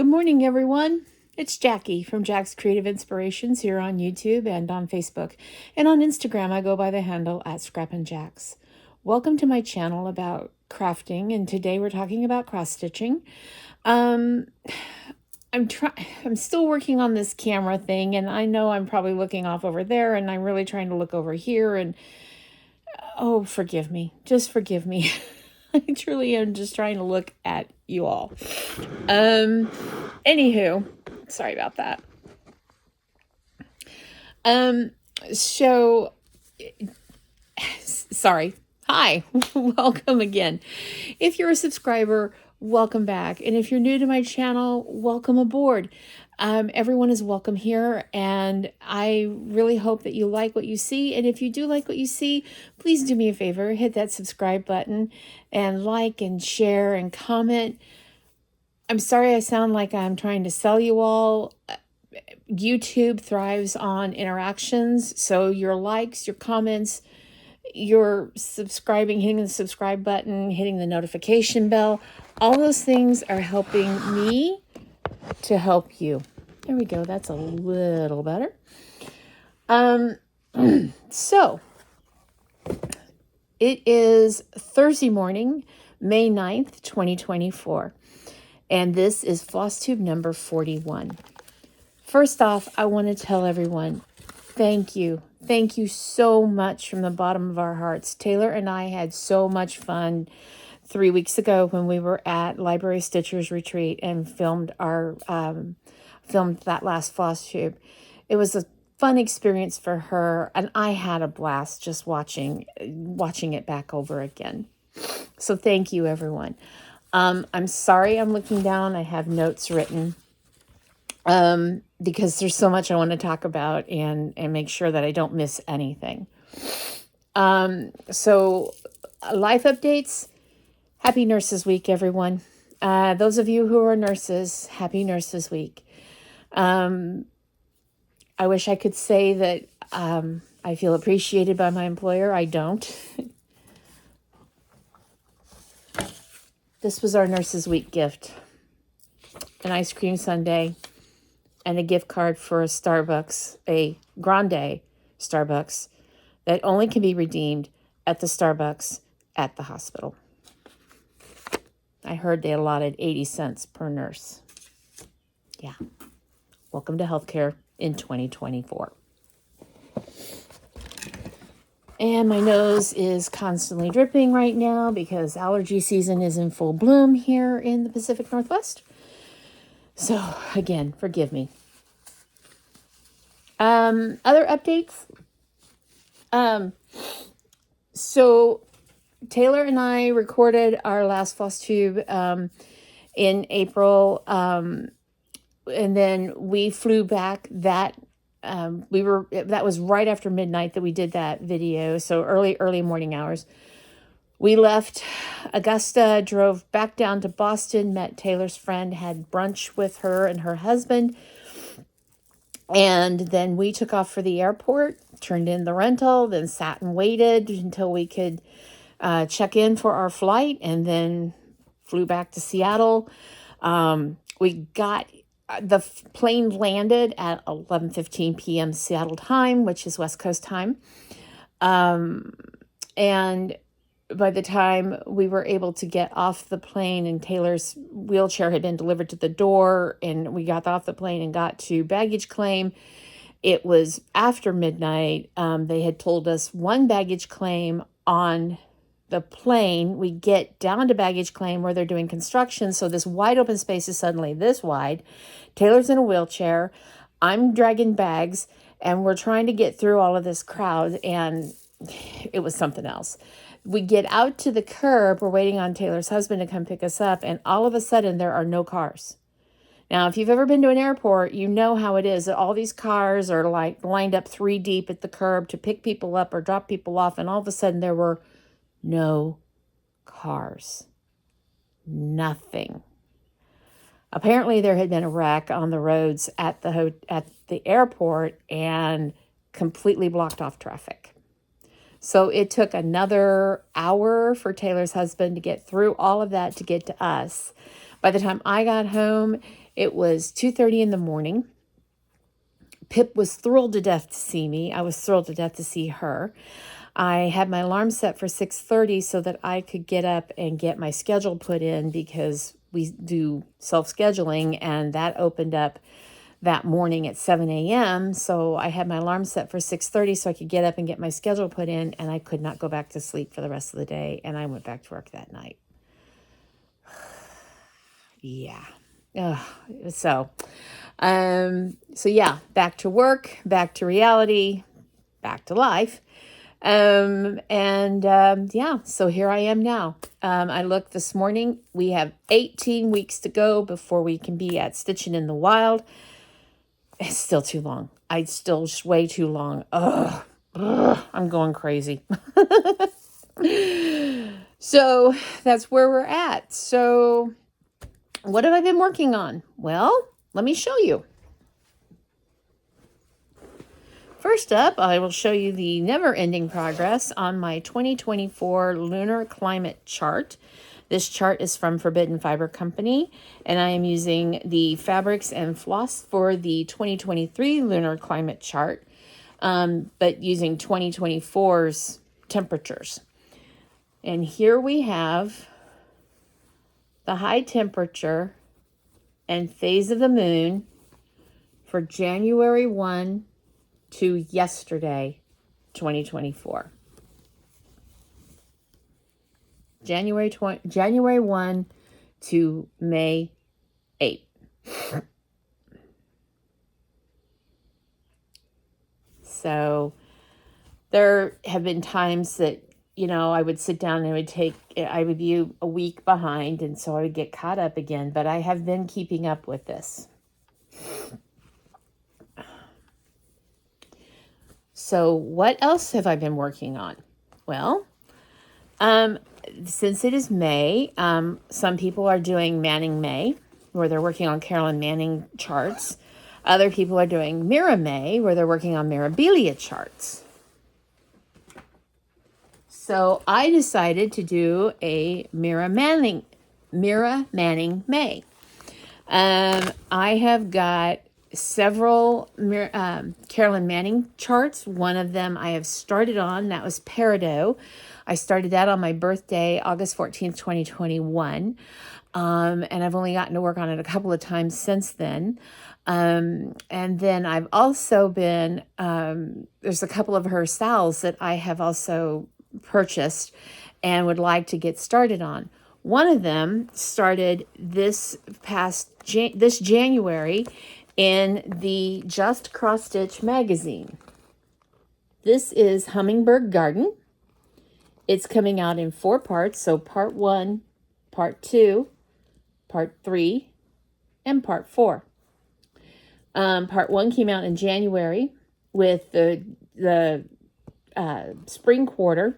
Good morning, everyone. It's Jackie from Jack's Creative Inspirations here on YouTube and on Facebook. And on Instagram, I go by the handle @ScrappinJacks. Welcome to my channel about crafting, and today we're talking about cross-stitching. I'm still working on this camera thing, and I know I'm probably looking off over there, and I'm really trying to look over here, and oh, forgive me. Just forgive me. I truly am just trying to look at you all. Anywho, sorry about that. Sorry. Hi, welcome again. If you're a subscriber, welcome back. And if you're new to my channel, welcome aboard. Everyone is welcome here, and I really hope that you like what you see. And if you do like what you see, please do me a favor, hit that subscribe button and like and share and comment. I'm sorry I sound like I'm trying to sell you all. YouTube thrives on interactions, so your likes, your comments, your subscribing, hitting the subscribe button, hitting the notification bell, all those things are helping me to help you. There we go. That's a little better. So it is Thursday morning, May 9th, 2024. And this is Flosstube number 41. First off, I want to tell everyone, thank you. Thank you so much from the bottom of our hearts. Taylor and I had so much fun 3 weeks ago when we were at Library Stitchers Retreat and filmed that last floss tube. It was a fun experience for her, and I had a blast just watching it back over again. So thank you, everyone. I'm sorry I'm looking down. I have notes written because there's so much I want to talk about and make sure that I don't miss anything. So life updates. Happy Nurses Week, everyone. Those of you who are nurses, happy Nurses Week. I wish I could say that I feel appreciated by my employer. I don't. This was our Nurses Week gift. An ice cream sundae and a gift card for a Starbucks, a grande Starbucks, that only can be redeemed at the Starbucks at the hospital. I heard they allotted 80 cents per nurse. Yeah. Welcome to healthcare in 2024. And my nose is constantly dripping right now because allergy season is in full bloom here in the Pacific Northwest. So, again, forgive me. Other updates. So, Taylor and I recorded our last floss tube in April, and then we flew back that that was right after midnight that we did that video, so early morning hours. We left Augusta, drove back down to Boston, met Taylor's friend, had brunch with her and her husband, and then we took off for the airport, turned in the rental, then sat and waited until we could check in for our flight, and then flew back to Seattle. The plane landed at 11:15 p.m. Seattle time, which is West Coast time. And by the time we were able to get off the plane and Taylor's wheelchair had been delivered to the door and we got off the plane and got to baggage claim, it was after midnight. They had told us one baggage claim on the plane. We get down to baggage claim where they're doing construction. So this wide open space is suddenly this wide. Taylor's in a wheelchair. I'm dragging bags and we're trying to get through all of this crowd, and it was something else. We get out to the curb. We're waiting on Taylor's husband to come pick us up, and all of a sudden there are no cars. Now, if you've ever been to an airport, you know how it is. All these cars are like lined up 3 deep at the curb to pick people up or drop people off, and all of a sudden there were no cars. Nothing. Apparently there had been a wreck on the roads at the airport and completely blocked off traffic. So it took another hour for Taylor's husband to get through all of that to get to us. By the time I got home, It was 2:30 in the morning. Pip was thrilled to death to see me. I was thrilled to death to see her. I had my alarm set for 6:30 so that I could get up and get my schedule put in, because we do self-scheduling, and that opened up that morning at 7 a.m. So I had my alarm set for 6:30 so I could get up and get my schedule put in, and I could not go back to sleep for the rest of the day, and I went back to work that night. Yeah. So yeah, back to work, back to reality, back to life. Yeah, so here I am now. I looked this morning. We have 18 weeks to go before we can be at Stitching in the Wild. It's still too long. It's still way too long. Ugh, I'm going crazy. So that's where we're at. So what have I been working on? Well, let me show you. First up, I will show you the never-ending progress on my 2024 lunar climate chart. This chart is from Forbidden Fiber Company, and I am using the fabrics and floss for the 2023 lunar climate chart, but using 2024's temperatures. And here we have the high temperature and phase of the moon for January 1 to yesterday, 2024. January 1 to May 8. So there have been times that, I would sit down and I would be a week behind, and so I would get caught up again, but I have been keeping up with this. So what else have I been working on? Well, since it is May, some people are doing Manning May, where they're working on Carolyn Manning charts. Other people are doing Mira May, where they're working on Mirabilia charts. So I decided to do a Mira Manning May. I have got several Carolyn Manning charts. One of them I have started on. That was Peridot. I started that on my birthday, August 14th, 2021. And I've only gotten to work on it a couple of times since then. And then I've also been, there's a couple of her sals that I have also purchased and would like to get started on. One of them started this January in the Just Cross Stitch magazine. This is Hummingbird Garden. It's coming out in 4 parts, so part 1, part 2, part 3, and part 4. Part 1 came out in January with the spring quarter.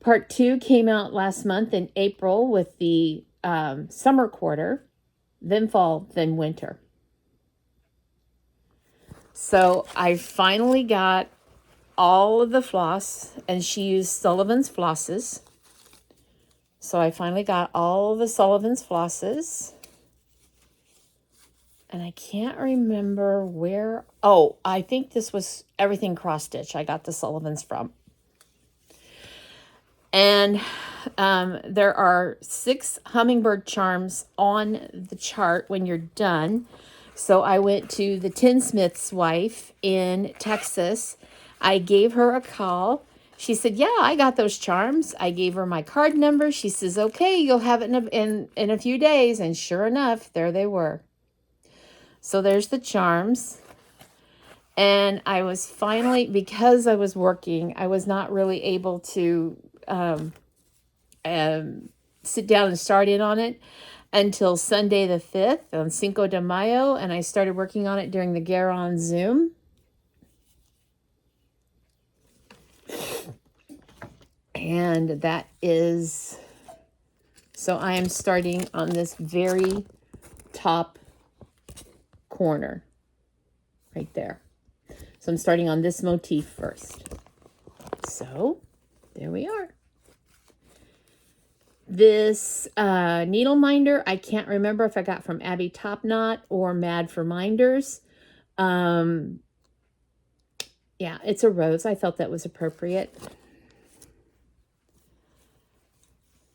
Part 2 came out last month in April with the summer quarter, then fall, then winter. So I finally got all of the floss, and she used Sullivan's flosses. So I finally got all the Sullivan's flosses. And I can't remember where. Oh, I think this was Everything Cross Stitch I got the Sullivan's from. And there are 6 hummingbird charms on the chart when you're done. So I went to the Tinsmith's wife in Texas. I gave her a call. She said, yeah, I got those charms. I gave her my card number. She says, okay, you'll have it in a few days. And sure enough, there they were. So there's the charms. And I was finally, because I was working, I was not really able to sit down and start in on it until Sunday the 5th on Cinco de Mayo. And I started working on it during the Garon Zoom. And that is, so I am starting on this very top corner right there. So I'm starting on this motif first. So there we are. This needle minder, I can't remember if I got from Abby Topknot or Mad for Minders. Yeah, it's a rose. I felt that was appropriate.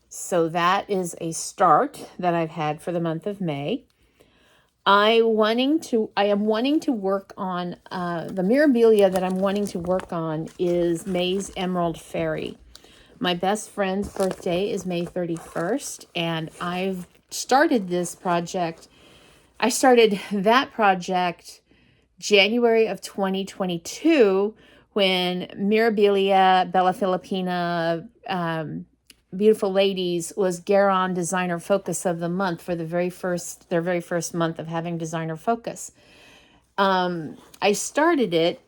So that is a start that I've had for the month of May. I am wanting to work on the mirabilia that I'm wanting to work on is May's Emerald Fairy. My best friend's birthday is May 31st, and I've started this project. I started that project January of 2022 when Mirabilia Bella Filipina Beautiful Ladies was Garon Designer Focus of the month for their very first month of having Designer Focus. I started it,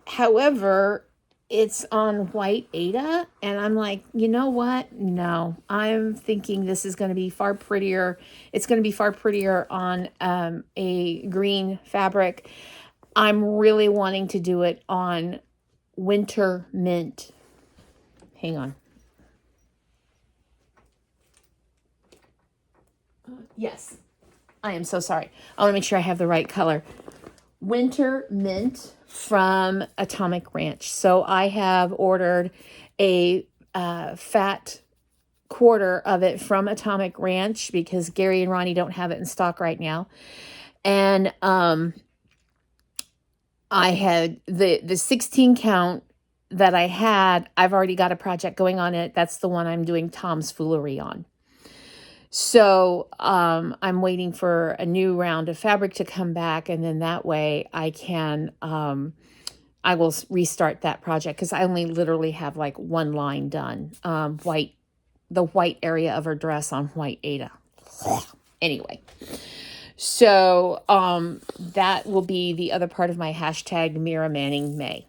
however, it's on white Ada, and I'm like, you know what? No, I'm thinking this is going to be far prettier. It's going to be far prettier on a green fabric. I'm really wanting to do it on Winter Mint. Hang on. Yes, I am so sorry. I want to make sure I have the right color. Winter Mint from Atomic Ranch. So I have ordered a fat quarter of it from Atomic Ranch because Gary and Ronnie don't have it in stock right now. And I had the 16 count that I had. I've already got a project going on it. That's the one I'm doing Tom's Foolery on. So I'm waiting for a new round of fabric to come back, and then that way I can I will restart that project because I only literally have like one line done. The white area of her dress on white Ada. Anyway, so that will be the other part of my hashtag Mira Manning May.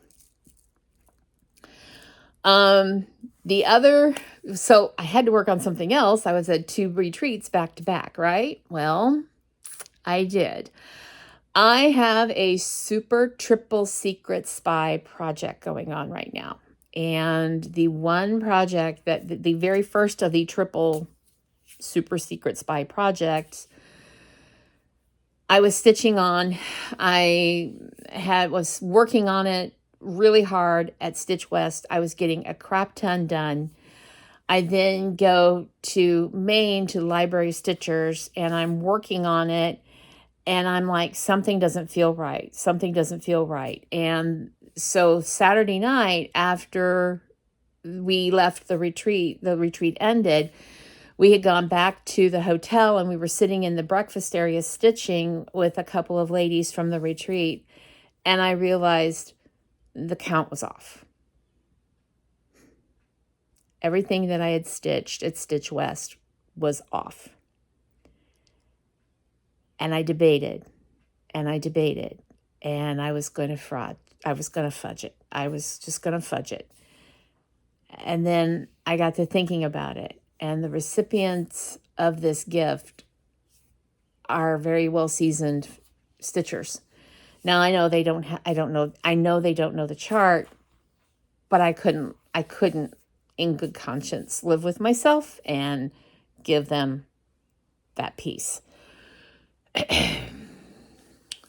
So I had to work on something else. I was at 2 retreats back to back, right? Well, I did. I have a super triple secret spy project going on right now. And the one project that the very first of the triple super secret spy projects, I was stitching on. I was working on it really hard at Stitch West. I was getting a crap ton done. I then go to Maine to Library Stitchers, and I'm working on it, and I'm like, something doesn't feel right. Something doesn't feel right. And so Saturday night, after we left the retreat ended, we had gone back to the hotel, and we were sitting in the breakfast area stitching with a couple of ladies from the retreat, and I realized the count was off. Everything that I had stitched at Stitch West was off. And I debated, and I debated, and I was going to fudge it. I was just going to fudge it. And then I got to thinking about it, and the recipients of this gift are very well seasoned stitchers. Now I know they don't I know they don't know the chart, but I couldn't in good conscience live with myself and give them that piece.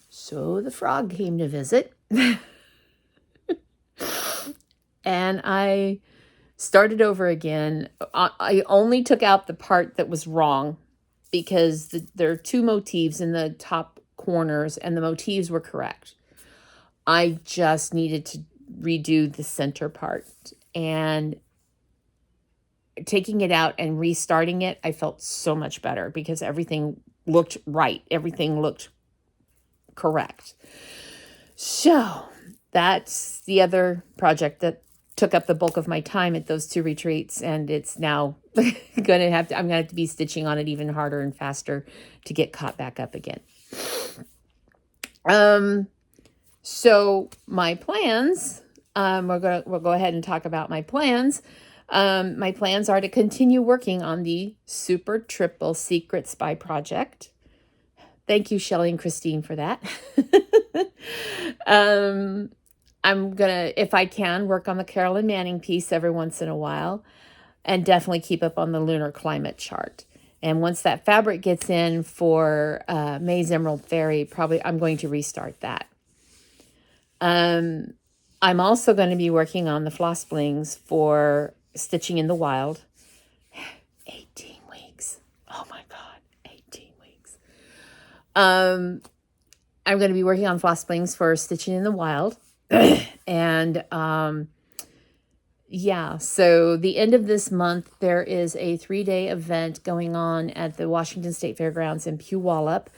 So the frog came to visit. And I started over again. I only took out the part that was wrong because there are 2 motifs in the top corners and the motifs were correct. I just needed to redo the center part, and taking it out and restarting it, I felt so much better because everything looked right. Everything looked correct. So that's the other project that took up the bulk of my time at those 2 retreats, and it's now I'm going to have to be stitching on it even harder and faster to get caught back up again. So my plans, we'll go ahead and talk about my plans. My plans are to continue working on the Super Triple Secret Spy project. Thank you, Shelley and Christine, for that. I'm going to, if I can, work on the Carolyn Manning piece every once in a while. and definitely keep up on the lunar climate chart. And once that fabric gets in for May's Emerald Fairy, probably I'm going to restart that. I'm also going to be working on the floss blings for Stitching in the Wild. 18 weeks. Oh my God, 18 weeks. I'm going to be working on floss blings for Stitching in the Wild. And yeah, so the end of this month, there is a 3-day event going on at the Washington State Fairgrounds in Puyallup.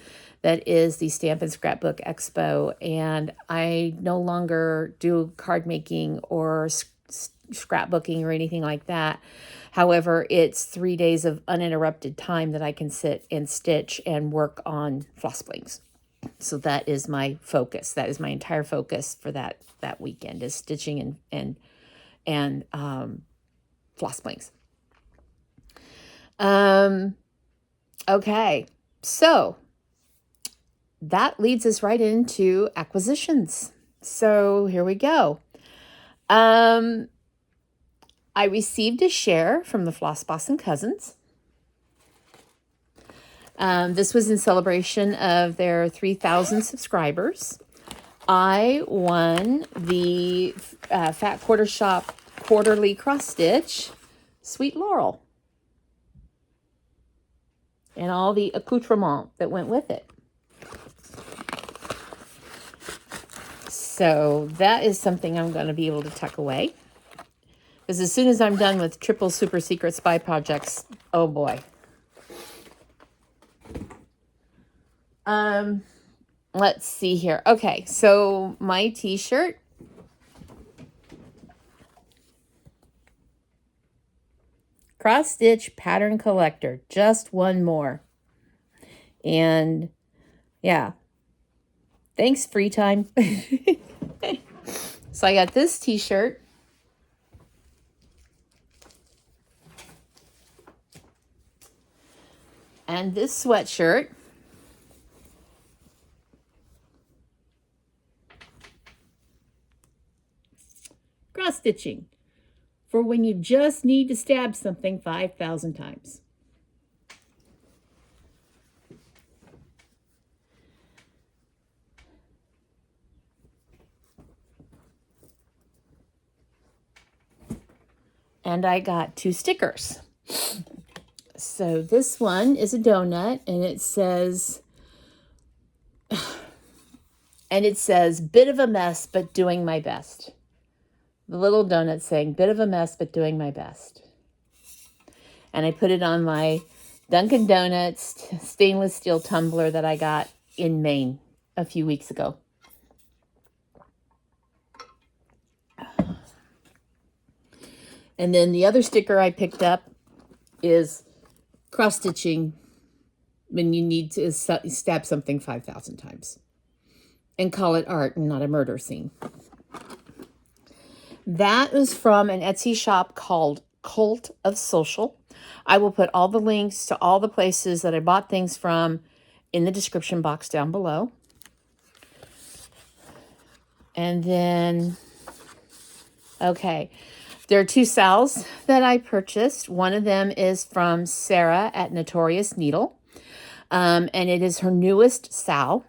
That is the Stamp and Scrapbook Expo. And I no longer do card making or scrapbooking or anything like that. However, it's 3 days of uninterrupted time that I can sit and stitch and work on floss blings. So that is my focus. That is my entire focus for that weekend, is stitching and floss blings. Okay, so that leads us right into acquisitions. So here we go. I received a share from the Floss Boss and Cousins. This was in celebration of their 3,000 subscribers. I won the Fat Quarter Shop quarterly cross stitch Sweet Laurel and all the accoutrement that went with it. So that is something I'm going to be able to tuck away, because as soon as I'm done with triple super secret spy projects, oh boy. Let's see here. Okay, so my t-shirt. Cross stitch pattern collector, just one more. And yeah, thanks, free time. So I got this t-shirt. And this sweatshirt. Cross stitching for when you just need to stab something 5,000 times. And I got 2 stickers. So this one is a donut, and it says, bit of a mess, but doing my best. The little donut saying, bit of a mess, but doing my best. And I put it on my Dunkin' Donuts stainless steel tumbler that I got in Maine a few weeks ago. And then the other sticker I picked up is cross stitching when you need to stab something 5,000 times. And call it art and not a murder scene. That was from an Etsy shop called CultofSocial. I will put all the links to all the places that I bought things from in the description box down below. And then, okay, there are 2 sals that I purchased. One of them is from Sarah at Notorious Needle. And it is her newest sal.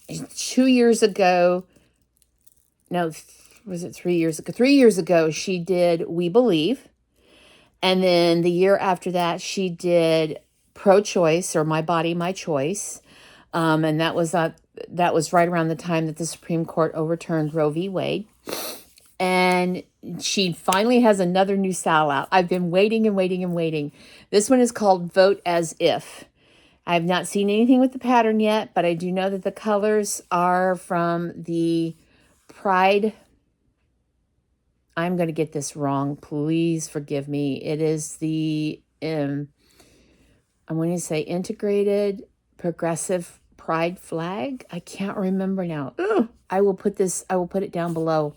2 years ago, no, was it 3 years ago? 3 years ago, she did We Believe. And then the year after that, she did Pro-Choice, or My Body, My Choice. And that was right around the time that the Supreme Court overturned Roe v. Wade. And she finally has another new sal out. I've been waiting and waiting and waiting. This one is called Vote As If. I have not seen anything with the pattern yet, but I do know that the colors are from the Pride. I'm going to get this wrong. Please forgive me. It is the, I'm going to say Integrated Progressive Pride Flag. I can't remember now. Ugh. I will put it down below.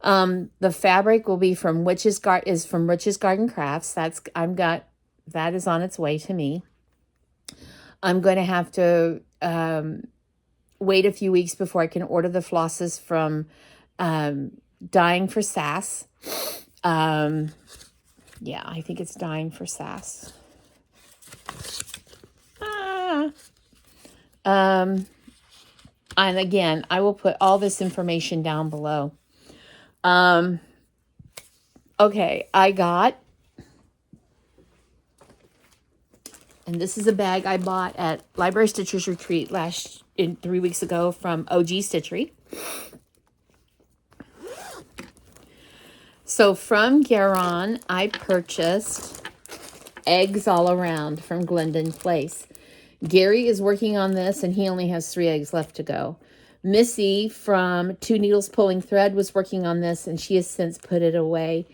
The fabric will be from Witchsgardencrafts. That is on its way to me. I'm going to have to wait a few weeks before I can order the flosses from DyeingforSass. Yeah, I think it's DyeingforSass. Ah. And again, I will put all this information down below. Okay, I got, and this is a bag I bought at Library Stitchers Retreat 3 weeks ago from OG Stitchery. So from Garon, I purchased eggs all around from Glendon Place. Gary is working on this, and he only has 3 eggs left to go. Missy from Two Needles Pulling Thread was working on this, and she has since put it away.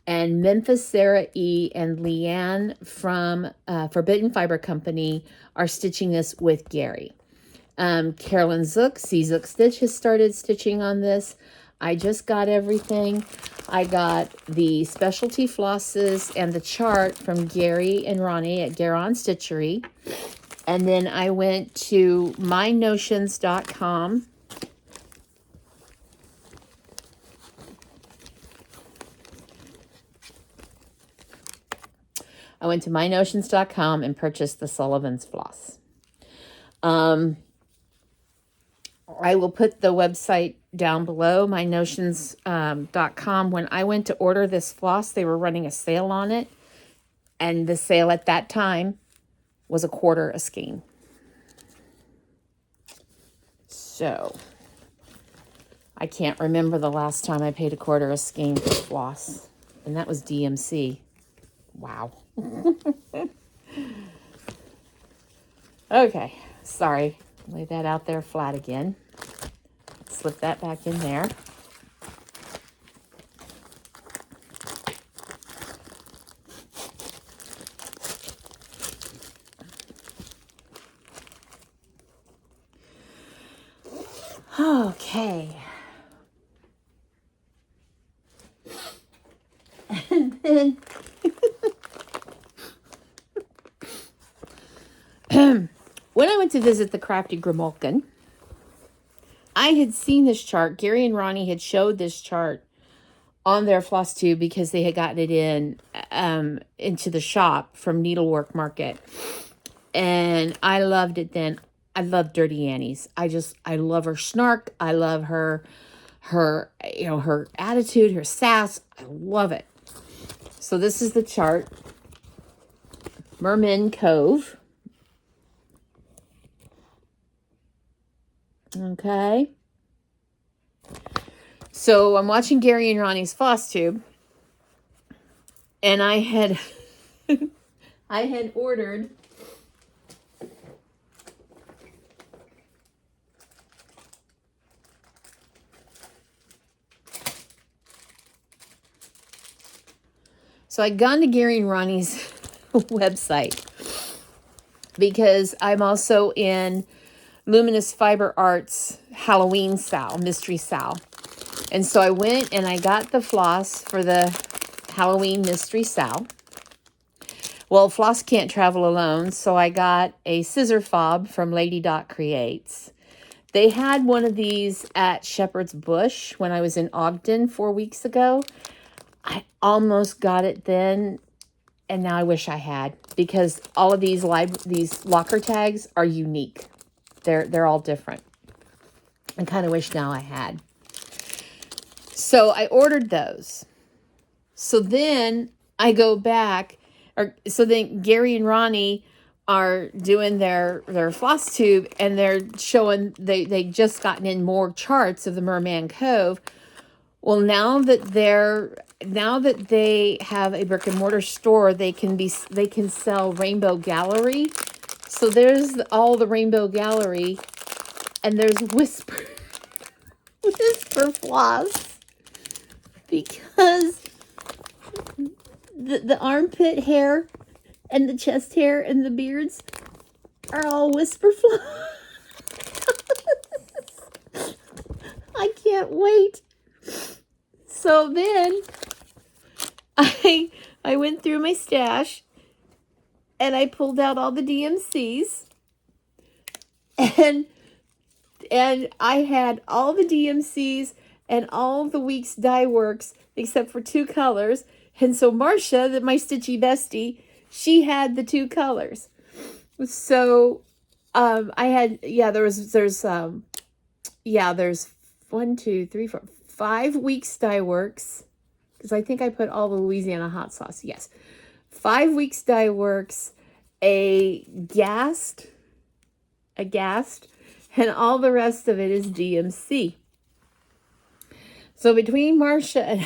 And Memphis Sarah E. and Leanne from Forbidden Fiber Company are stitching this with Gary. Carolyn Zook, C. Zook Stitch, has started stitching on this. I just got everything. I got the specialty flosses and the chart from Gary and Ronnie at Garon Stitchery. And then I went to mynotions.com. I went to mynotions.com and purchased the Sullivan's floss. I will put the website down below, mynotions.com. When I went to order this floss, they were running a sale on it. And the sale at that time was $1/4 a skein. So, I can't remember the last time I paid $1/4 a skein for floss. And that was DMC. Wow. Okay, sorry. Lay that out there flat again. Slip that back in there. Okay. And then when I went to visit the Crafty Grimalkin, I had seen this chart. Gary and Ronnie had showed this chart on their floss tube because they had gotten it into the shop from Needlework Market. And I loved it then. I love Dirty Annie's. I love her snark. I love her attitude, her sass. I love it. So this is the chart. Merman Cove. Okay. So I'm watching Gary and Ronnie's floss tube. And I had ordered So I'd gone to Gary and Ronnie's website because I'm also in Luminous Fiber Arts Halloween Sal, Mystery Sal. And so I went and I got the floss for the Halloween Mystery Sal. Well, floss can't travel alone, so I got a scissor fob from Lady Dot Creates. They had one of these at Shepherd's Bush when I was in Ogden 4 weeks ago. I almost got it then, and now I wish I had, because all of these locker tags are unique. They're all different. I kind of wish now I had. So I ordered those. So then I go back, so then Gary and Ronnie are doing their floss tube, and they're showing they just gotten in more charts of the Merman Cove. Well, now that they have a brick and mortar store, they can sell Rainbow Gallery. So there's all the Rainbow Gallery, and there's Whisper floss, because the armpit hair and the chest hair and the beards are all Whisper floss. I can't wait. So then I went through my stash and I pulled out all the DMCs, and I had all the DMCs and all the week's dye works except for 2 colors, And so Marcia, my stitchy bestie, she had the 2 colors. So I had, there's 1, 2, 3, 4, 5 weeks dye works, because I think I put all the Louisiana hot sauce. Yes, 5 weeks dye works, a Gast, and all the rest of it is DMC. So between Marcia and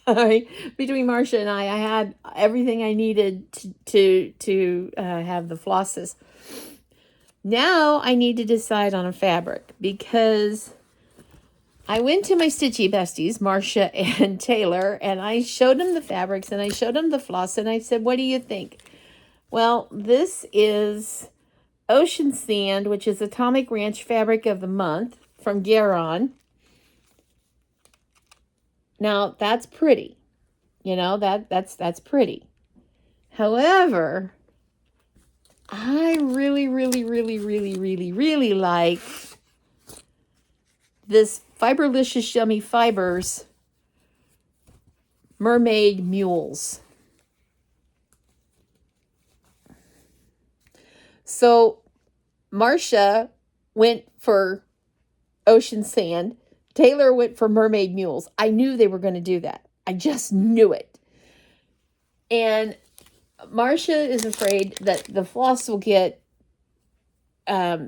I, I had everything I needed to have the flosses. Now I need to decide on a fabric, because I went to my stitchy besties, Marcia and Taylor, and I showed them the fabrics and I showed them the floss, and I said, what do you think? Well, this is Ocean Sand, which is Atomic Ranch Fabric of the Month from Garon. Now, that's pretty. You know, that's pretty. However, I really like this Fiberlicious Yummy Fibers Mermaid Mules. So Marcia went for Ocean Sand. Taylor went for Mermaid Mules. I knew they were going to do that. I just knew it. And Marcia is afraid that the floss will get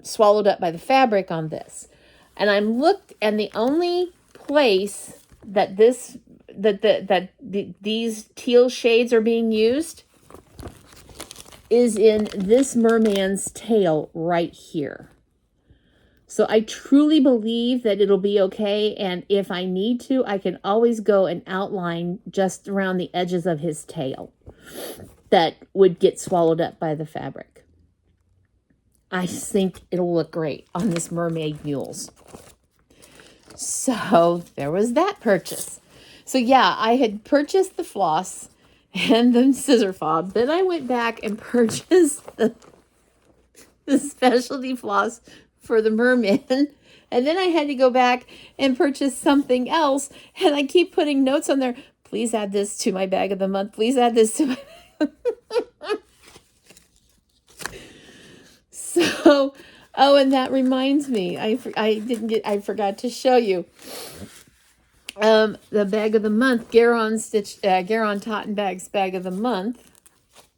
swallowed up by the fabric on this. And I'm looked, and the only place that these teal shades are being used is in this merman's tail right here. So I truly believe that it'll be okay, and if I need to, I can always go and outline just around the edges of his tail that would get swallowed up by the fabric. I just think it'll look great on this Mermaid Mules. So there was that purchase. So yeah, I had purchased the floss and the scissor fob. Then I went back and purchased the specialty floss for the merman. And then I had to go back and purchase something else. And I keep putting notes on there. Please add this to my bag of the month. Please add this to my... So, oh, and that reminds me. I forgot to show you. The bag of the month, Garon Totten Bags bag of the month,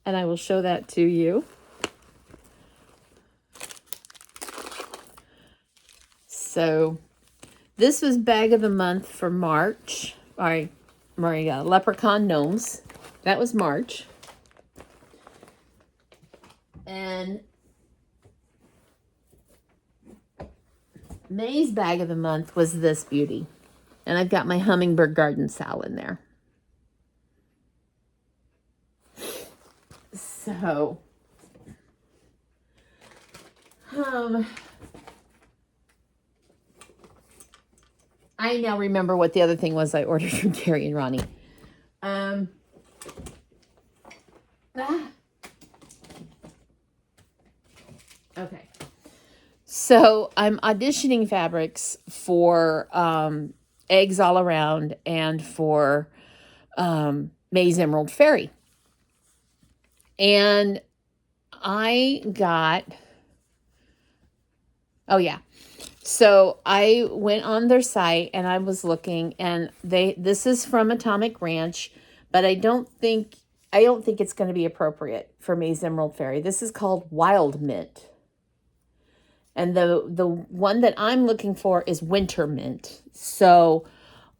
and I will show that to you. So, this was bag of the month for March. All right, Maria, Leprechaun Gnomes. That was March. And May's bag of the month was this beauty. And I've got my Hummingbird Garden Salad in there. So, I now remember what the other thing was I ordered from Carrie and Ronnie. Okay. So I'm auditioning fabrics for Eggs All Around and for May's Emerald Fairy. And I got, oh yeah. So I went on their site and I was looking, and this is from Atomic Ranch, but I don't think it's going to be appropriate for May's Emerald Fairy. This is called Wild Mint. And the one that I'm looking for is Winter Mint. So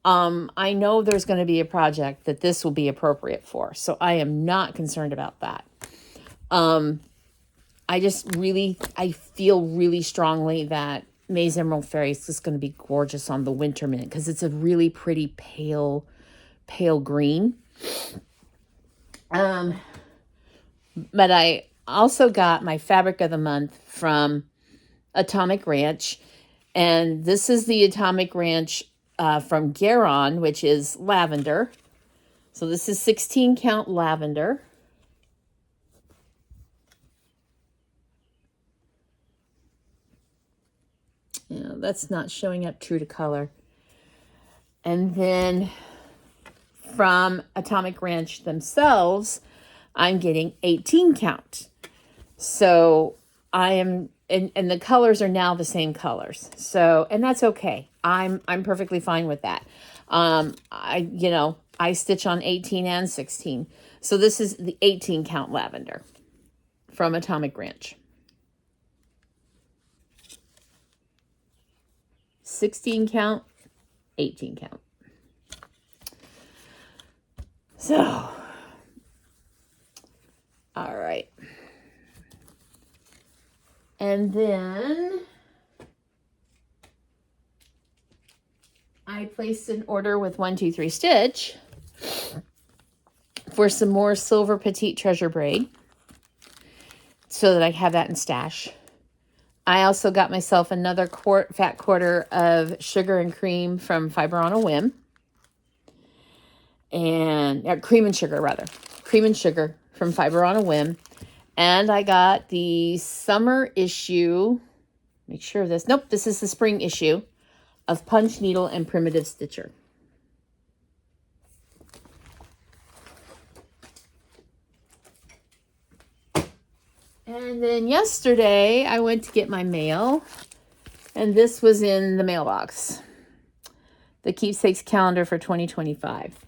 I know there's going to be a project that this will be appropriate for. So I am not concerned about that. I feel really strongly that May's Emerald Fairy is just going to be gorgeous on the Winter Mint, because it's a really pretty pale green. But I also got my fabric of the month from Atomic Ranch, and this is the Atomic Ranch from Garon, which is lavender. So this is 16 count lavender. Yeah, that's not showing up true to color. And then from Atomic Ranch themselves, I'm getting 18 count. So I am, and the colors are now the same colors. So, and that's okay. I'm perfectly fine with that. I stitch on 18 and 16. So this is the 18 count lavender from Atomic Ranch. 16 count, 18 count. So, all right. And then I placed an order with 123 Stitch for some more silver petite treasure braid so that I have that in stash. I also got myself another fat quarter of sugar and cream from Fiber on a Whim. And cream and sugar from Fiber on a Whim. And I got the summer issue, make sure of this. Nope, this is the spring issue of Punch Needle and Primitive Stitcher. And then yesterday I went to get my mail, and this was in the mailbox. The Keepsakes calendar for 2025.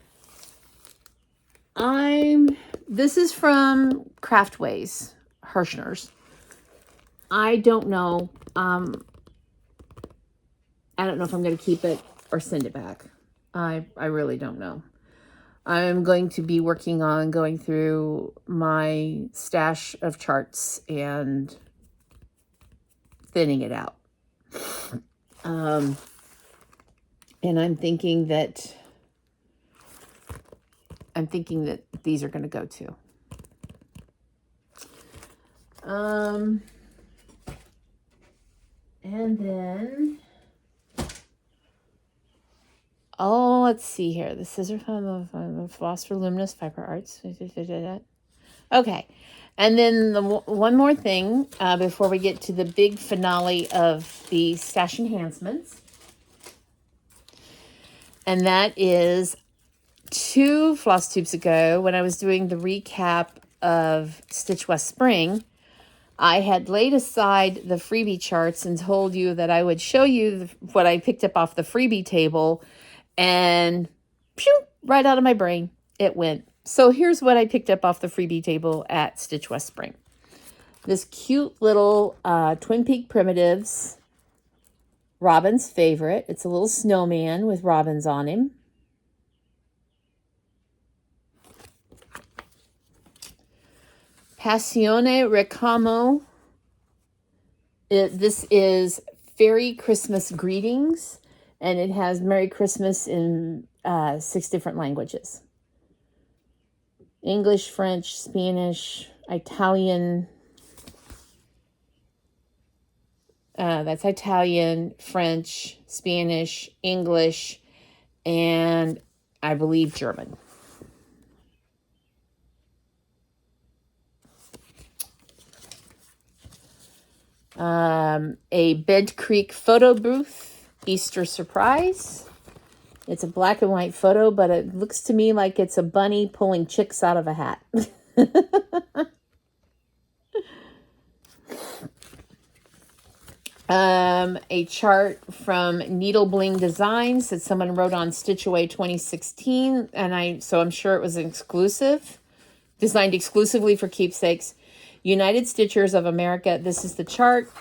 This is from Craftways, Hirschner's. I don't know. I don't know if I'm going to keep it or send it back. I really don't know. I'm going to be working on going through my stash of charts and thinning it out. And I'm thinking that these are going to go too. And then, let's see here. The scissor from the Floss for Luminous Fiber Arts. Okay. And then one more thing before we get to the big finale of the stash enhancements. And that is 2 floss tubes ago, when I was doing the recap of Stitch West Spring, I had laid aside the freebie charts and told you that I would show you what I picked up off the freebie table, and right out of my brain it went. So here's what I picked up off the freebie table at Stitch West Spring. This cute little Twin Peak Primitives, Robin's favorite. It's a little snowman with robins on him. Passione Recamo. This is Fairy Christmas Greetings, and it has Merry Christmas in 6 different languages. English, French, Spanish, Italian. That's Italian, French, Spanish, English, and I believe German. A Bed Creek photo booth, Easter surprise. It's a black and white photo, but it looks to me like it's a bunny pulling chicks out of a hat. A chart from Needle Bling Designs that someone wrote on Stitch Away 2016, and so I'm sure it was exclusive, designed exclusively for Keepsakes. United Stitchers of America. This is the chart.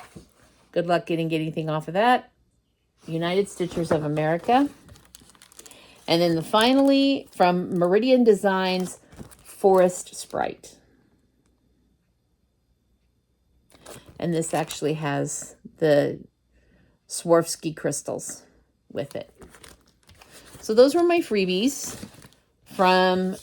Good luck getting anything off of that. United Stitchers of America. And then finally, from Meridian Designs, Forest Sprite. And this actually has the Swarovski crystals with it. So those were my freebies from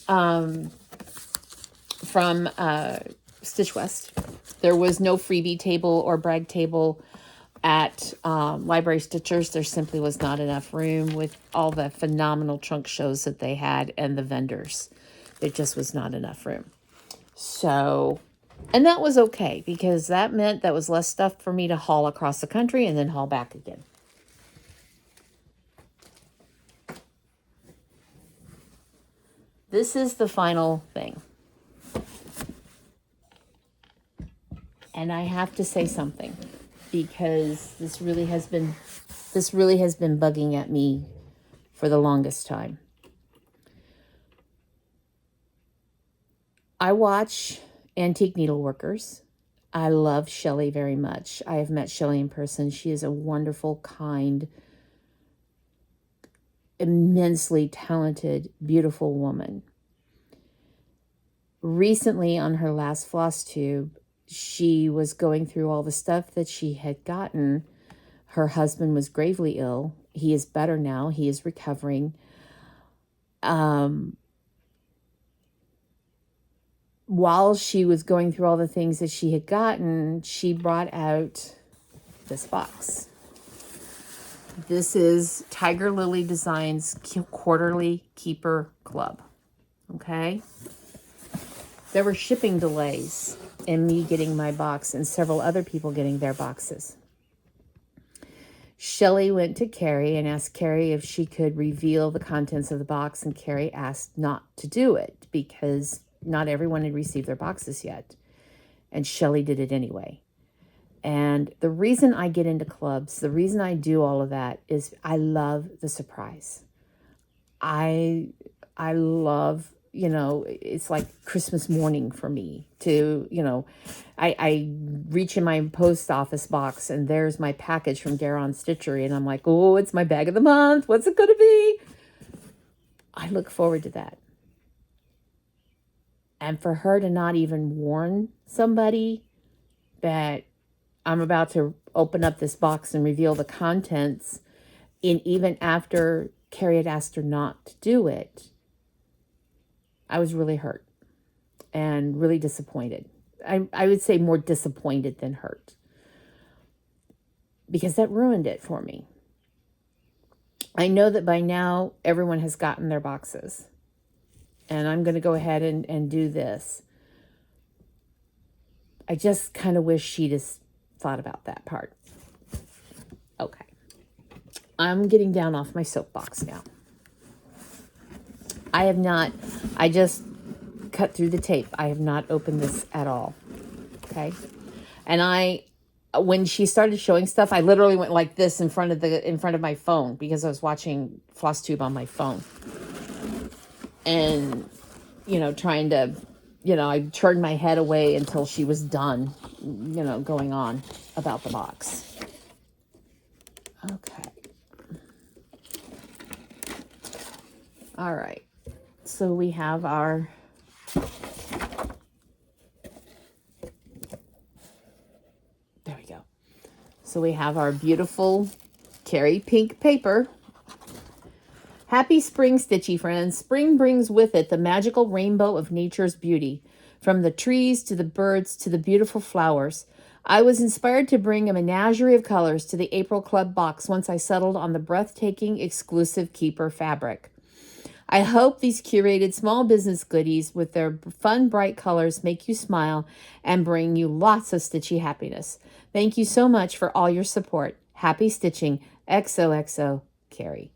Stitch West. There was no freebie table or brag table at Library Stitchers. There simply was not enough room with all the phenomenal trunk shows that they had and the vendors. There just was not enough room. So, and that was okay, because that meant that was less stuff for me to haul across the country and then haul back again. This is the final thing. And I have to say something, because this really has been bugging at me for the longest time. I watch antique needleworkers. I love Shelley very much. I have met Shelley in person. She is a wonderful, kind, immensely talented, beautiful woman. Recently, on her last floss tube, she was going through all the stuff that she had gotten. Her husband was gravely ill. He is better now. He is recovering. While she was going through all the things that she had gotten, she brought out this box. This is Tiger Lily Designs Quarterly Keeper Club. Okay? There were shipping delays in me getting my box and several other people getting their boxes. Shelley went to Carrie and asked Carrie if she could reveal the contents of the box, and Carrie asked not to do it because not everyone had received their boxes yet. And Shelley did it anyway. And the reason I get into clubs, the reason I do all of that is I love the surprise. I love, it's like Christmas morning for me to, I reach in my post office box and there's my package from Garon Stitchery. And I'm like, oh, it's my bag of the month. What's it going to be? I look forward to that. And for her to not even warn somebody that I'm about to open up this box and reveal the contents, and even after Carrie had asked her not to do it, I was really hurt and really disappointed. I would say more disappointed than hurt, because that ruined it for me. I know that by now everyone has gotten their boxes. And I'm going to go ahead and do this. I just kind of wish she'd just thought about that part. Okay. I'm getting down off my soapbox now. I just cut through the tape. I have not opened this at all. Okay. And when she started showing stuff, I literally went like this in front of my phone because I was watching Flosstube on my phone. And, trying to, I turned my head away until she was done, going on about the box. Okay. All right. So we have our there we go. So we have our beautiful Carrie pink paper. Happy spring, stitchy friends. Spring brings with it the magical rainbow of nature's beauty. From the trees to the birds to the beautiful flowers. I was inspired to bring a menagerie of colors to the April Club box once I settled on the breathtaking exclusive Keeper fabric. I hope these curated small business goodies with their fun, bright colors make you smile and bring you lots of stitchy happiness. Thank you so much for all your support. Happy stitching. XOXO, Carrie.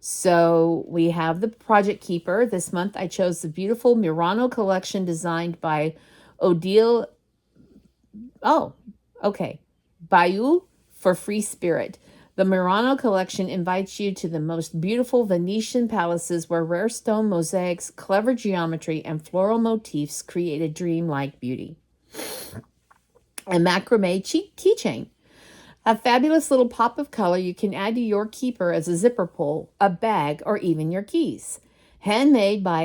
So we have the Project Keeper. This month I chose the beautiful Murano collection designed by Odile. Oh, okay. Bayou for Free Spirit. The Murano collection invites you to the most beautiful Venetian palaces where rare stone mosaics, clever geometry, and floral motifs create a dreamlike beauty. A macrame keychain. A fabulous little pop of color you can add to your keeper as a zipper pull, a bag, or even your keys. Handmade by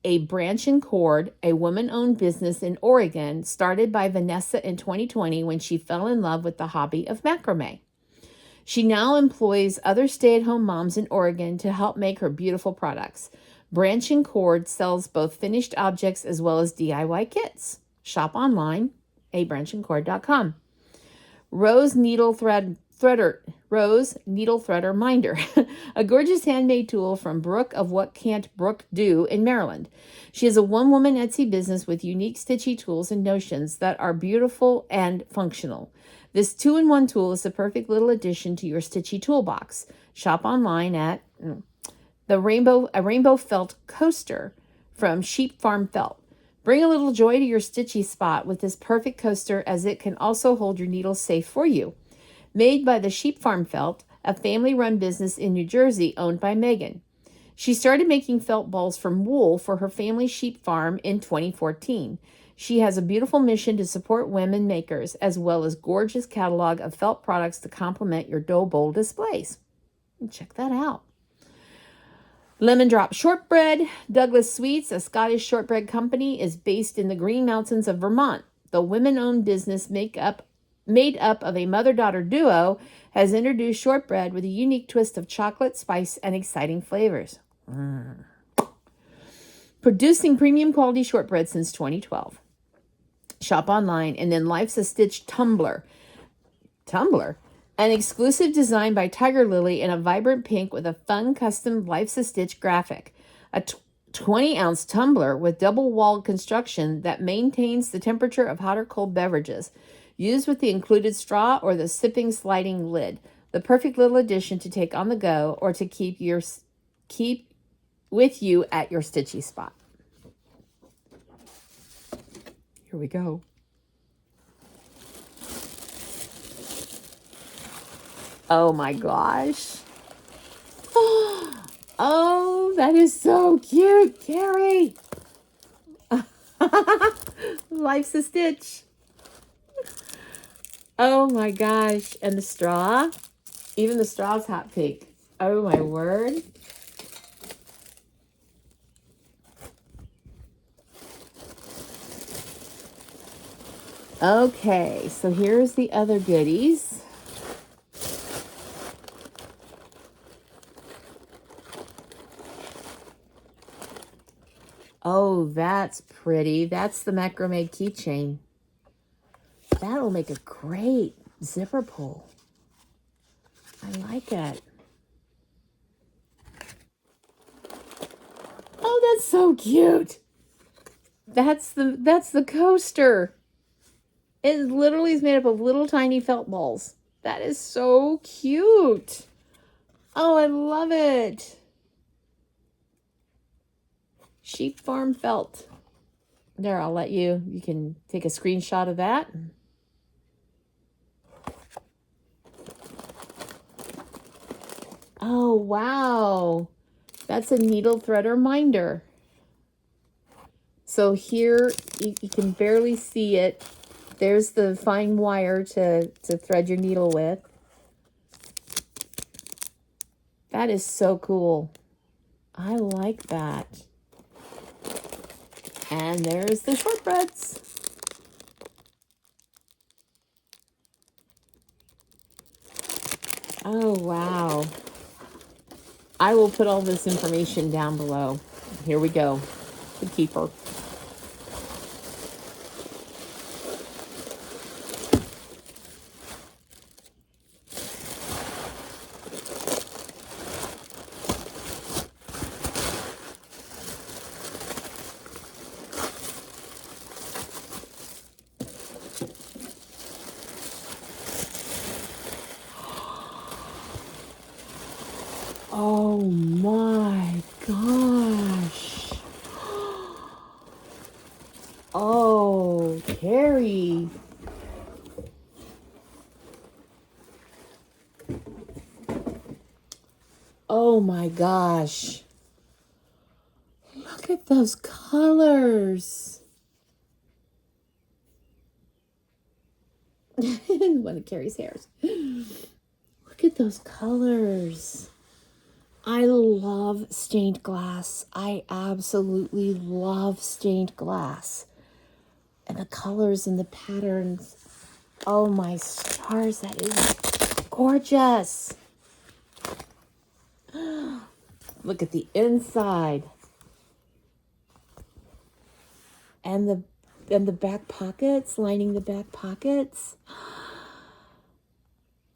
a branch and cord, a woman-owned business in Oregon, started by Vanessa in 2020 when she fell in love with the hobby of macrame. She now employs other stay-at-home moms in Oregon to help make her beautiful products. Branch and Cord sells both finished objects as well as DIY kits. Shop online, abranchandcord.com. Rose Needle Threader Minder, a gorgeous handmade tool from Brooke of What Can't Brooke Do in Maryland. She is a one-woman Etsy business with unique stitchy tools and notions that are beautiful and functional. This 2-in-1 tool is the perfect little addition to your stitchy toolbox. Shop online at a rainbow felt coaster from Sheep Farm Felt. Bring a little joy to your stitchy spot with this perfect coaster, as it can also hold your needles safe for you. Made by the Sheep Farm Felt, a family-run business in New Jersey owned by Megan. She started making felt balls from wool for her family sheep farm in 2014. She has a beautiful mission to support women makers, as well as gorgeous catalog of felt products to complement your dough bowl displays. Check that out. Lemon Drop Shortbread. Douglas Sweets, a Scottish shortbread company, is based in the Green Mountains of Vermont. The women-owned business made up of a mother-daughter duo has introduced shortbread with a unique twist of chocolate, spice, and exciting flavors. Producing premium quality shortbread since 2012. Shop online. And then Life's a Stitch Tumbler. An exclusive design by Tiger Lily in a vibrant pink with a fun custom Life's a Stitch graphic. A 20-ounce tumbler with double-walled construction that maintains the temperature of hot or cold beverages. Used with the included straw or the sipping sliding lid. The perfect little addition to take on the go or to keep with you at your stitchy spot. Here we go. Oh my gosh. Oh, that is so cute, Carrie. Life's a Stitch. Oh my gosh. And the straw. Even the straw's hot pink. Oh my word. Okay, so here's the other goodies. Oh, that's pretty. That's the macrame keychain. That'll make a great zipper pull. I like it. Oh, that's so cute. That's the coaster. It literally is made up of little tiny felt balls. That is so cute. Oh, I love it. Sheep Farm Felt. There, I'll let you can take a screenshot of that. Oh, wow. That's a needle thread reminder. So here, you can barely see it. There's the fine wire to thread your needle with. That is so cool. I like that. And there's the shortbreads. Oh, wow. I will put all this information down below. Here we go. The keeper. Oh my gosh. Oh, Carrie. Oh my gosh. Look at those colors. One of Carrie's hairs. Look at those colors. I love stained glass. I absolutely love stained glass. And the colors and the patterns. Oh my stars, that is gorgeous. Look at the inside. And the back pockets, lining the back pockets.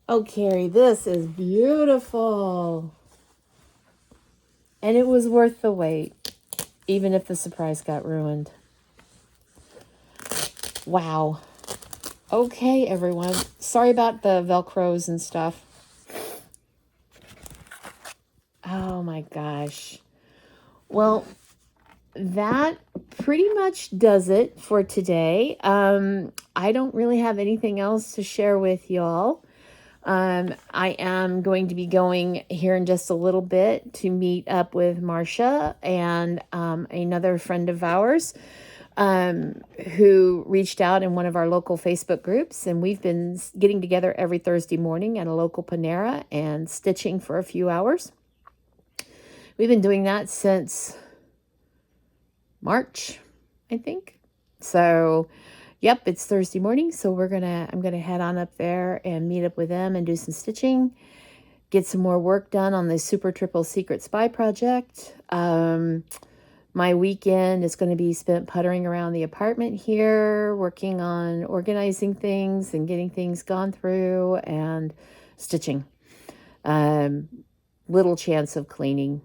Oh, Carrie, this is beautiful. And it was worth the wait, even if the surprise got ruined. Wow. Okay, everyone. Sorry about the Velcros and stuff. Oh my my gosh. Well, that pretty much does it for today. I don't really have anything else to share with y'all. I am going to be going here in just a little bit to meet up with Marcia and another friend of ours who reached out in one of our local Facebook groups. And we've been getting together every Thursday morning at a local Panera and stitching for a few hours. We've been doing that since March, I think. So, yep, it's Thursday morning, so I'm gonna head on up there and meet up with them and do some stitching, get some more work done on the Super Triple Secret Spy project. My weekend is going to be spent puttering around the apartment here, working on organizing things and getting things gone through and stitching. Little chance of cleaning,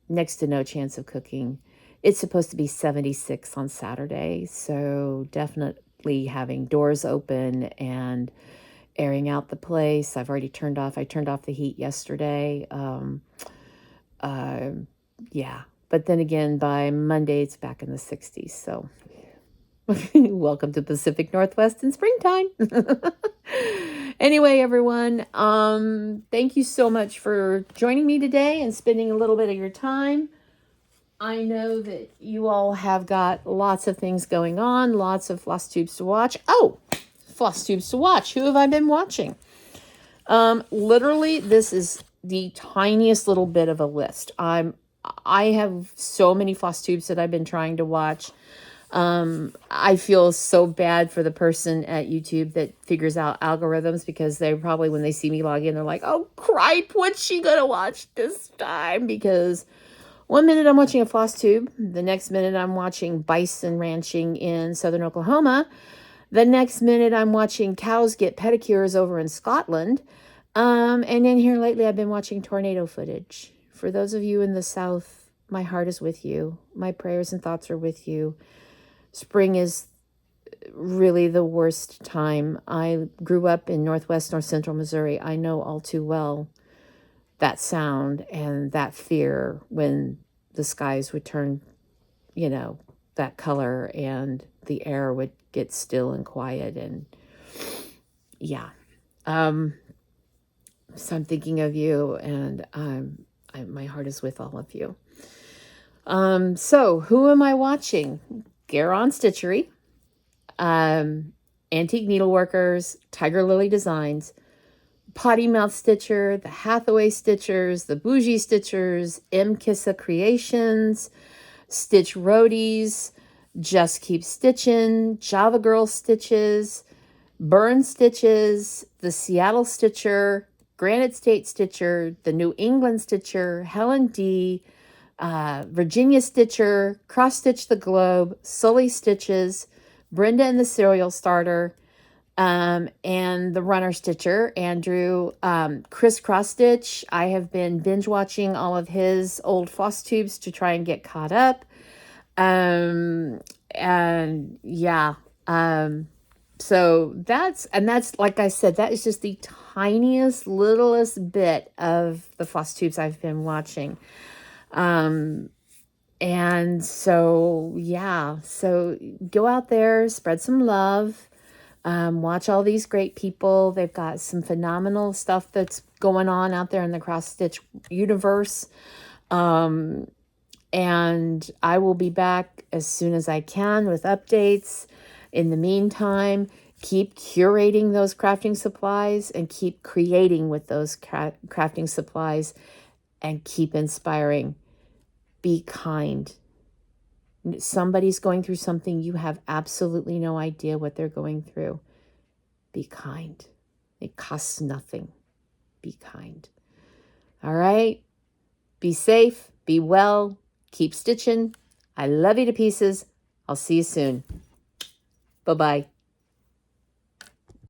next to no chance of cooking. It's supposed to be 76 on Saturday, so definitely having doors open and airing out the place. I turned off the heat yesterday. Yeah, but then again, by Monday, it's back in the 60s, so welcome to Pacific Northwest in springtime. Anyway, everyone, thank you so much for joining me today and spending a little bit of your time. I know that you all have got lots of things going on, lots of floss tubes to watch. Oh, floss tubes to watch. Who have I been watching? Literally, this is the tiniest little bit of a list. I have so many floss tubes that I've been trying to watch. I feel so bad for the person at YouTube that figures out algorithms, because they probably, when they see me log in, they're like, oh, cripe, what's she gonna watch this time? Because one minute I'm watching a floss tube. The next minute I'm watching bison ranching in southern Oklahoma. The next minute I'm watching cows get pedicures over in Scotland. And then here lately I've been watching tornado footage. For those of you in the South, my heart is with you. My prayers and thoughts are with you. Spring is really the worst time. I grew up in north central Missouri. I know all too well that sound and that fear when the skies would turn, that color and the air would get still and quiet. And yeah, so I'm thinking of you, and my heart is with all of you. So who am I watching? Garon Stitchery, Antique Needleworkers, Tiger Lily Designs, Potty Mouth Stitcher, the Hathaway Stitchers, the Bougie Stitchers, M. Kissa Creations, Stitch Roadies, Just Keep Stitchin', Java Girl Stitches, Burn Stitches, the Seattle Stitcher, Granite State Stitcher, the New England Stitcher, Helen D., Virginia Stitcher, Cross Stitch the Globe, Sully Stitches, Brenda and the Cereal Starter, and the Runner Stitcher, Andrew. Chris Cross Stitch, I have been binge watching all of his old floss tubes to try and get caught up. And yeah, so that's, like I said, that is just the tiniest, littlest bit of the floss tubes I've been watching. And so, yeah, so go out there, spread some love. Watch all these great people. They've got some phenomenal stuff that's going on out there in the cross stitch universe. And I will be back as soon as I can with updates. In the meantime, keep curating those crafting supplies and keep creating with those crafting supplies, and keep inspiring. Be kind. Somebody's going through something. You have absolutely no idea what they're going through. Be kind. It costs nothing. Be kind. All right? Be safe. Be well. Keep stitching. I love you to pieces. I'll see you soon. Bye-bye.